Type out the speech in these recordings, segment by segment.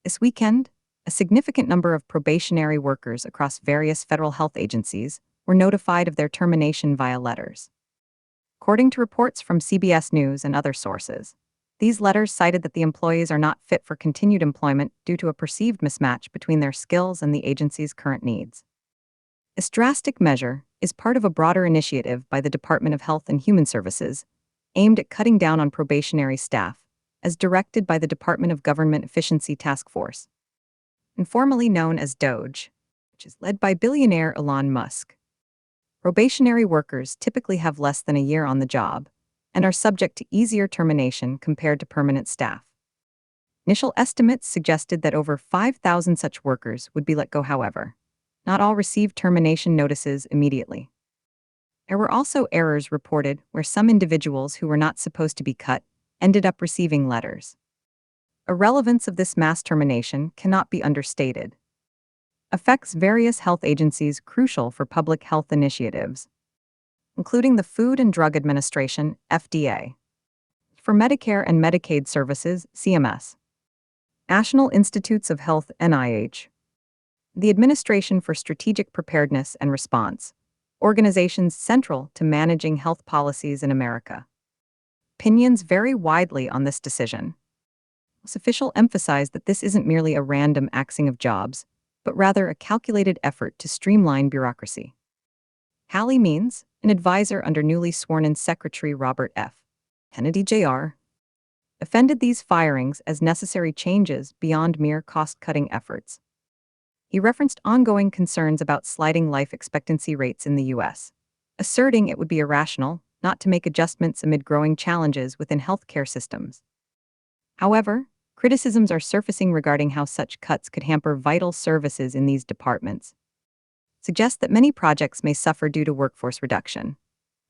This weekend, a significant number of probationary workers across various federal health agencies were notified of their termination via letters. According to reports from CBS News and other sources, these letters cited that the employees are not fit for continued employment due to a perceived mismatch between their skills and the agency's current needs. This drastic measure is part of a broader initiative by the Department of Health and Human Services aimed at cutting down on probationary staff, as directed by the Department of Government Efficiency Task Force, informally known as DOGE, which is led by billionaire Elon Musk. Probationary workers typically have less than a year on the job and are subject to easier termination compared to permanent staff. Initial estimates suggested that over 5,000 such workers would be let go. However, not all received termination notices immediately. There were also errors reported where some individuals who were not supposed to be cut ended up receiving letters. The relevance of this mass termination cannot be understated. Affects various health agencies crucial for public health initiatives, including the Food and Drug Administration, FDA, for Medicare and Medicaid Services, CMS, National Institutes of Health, NIH, the Administration for Strategic Preparedness and Response, organizations central to managing health policies in America. Opinions vary widely on this decision. This official emphasized that this isn't merely a random axing of jobs, but rather a calculated effort to streamline bureaucracy. Hallie Means, an advisor under newly sworn-in Secretary Robert F. Kennedy Jr., defended these firings as necessary changes beyond mere cost-cutting efforts. He referenced ongoing concerns about sliding life expectancy rates in the U.S., asserting it would be irrational not to make adjustments amid growing challenges within healthcare systems. However, criticisms are surfacing regarding how such cuts could hamper vital services in these departments, suggest that many projects may suffer due to workforce reduction.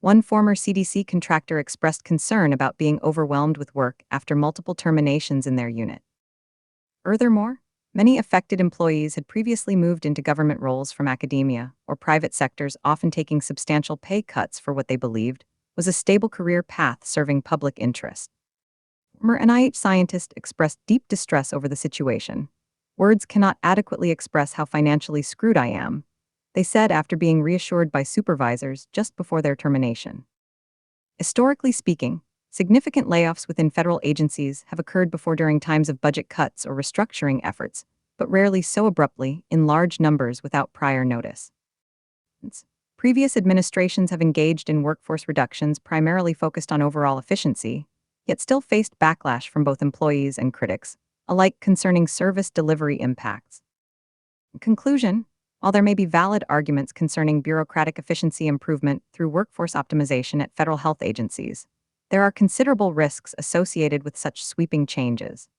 One former CDC contractor expressed concern about being overwhelmed with work after multiple terminations in their unit. Furthermore, many affected employees had previously moved into government roles from academia or private sectors, often taking substantial pay cuts for what they believed was a stable career path serving public interest. Former NIH scientists expressed deep distress over the situation. "Words cannot adequately express how financially screwed I am," they said after being reassured by supervisors just before their termination. Historically speaking, significant layoffs within federal agencies have occurred before during times of budget cuts or restructuring efforts, but rarely so abruptly in large numbers without prior notice. Previous administrations have engaged in workforce reductions primarily focused on overall efficiency, yet still faced backlash from both employees and critics, alike concerning service delivery impacts. In conclusion, while there may be valid arguments concerning bureaucratic efficiency improvement through workforce optimization at federal health agencies, there are considerable risks associated with such sweeping changes.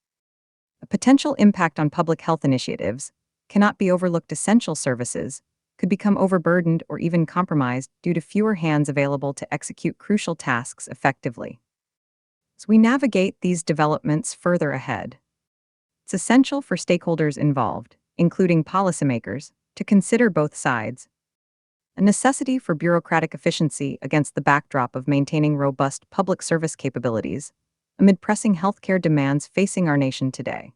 A potential impact on public health initiatives cannot be overlooked. Essential services could become overburdened or even compromised due to fewer hands available to execute crucial tasks effectively. As we navigate these developments further ahead, it's essential for stakeholders involved, including policymakers, to consider both sides. A necessity for bureaucratic efficiency against the backdrop of maintaining robust public service capabilities amid pressing healthcare demands facing our nation today.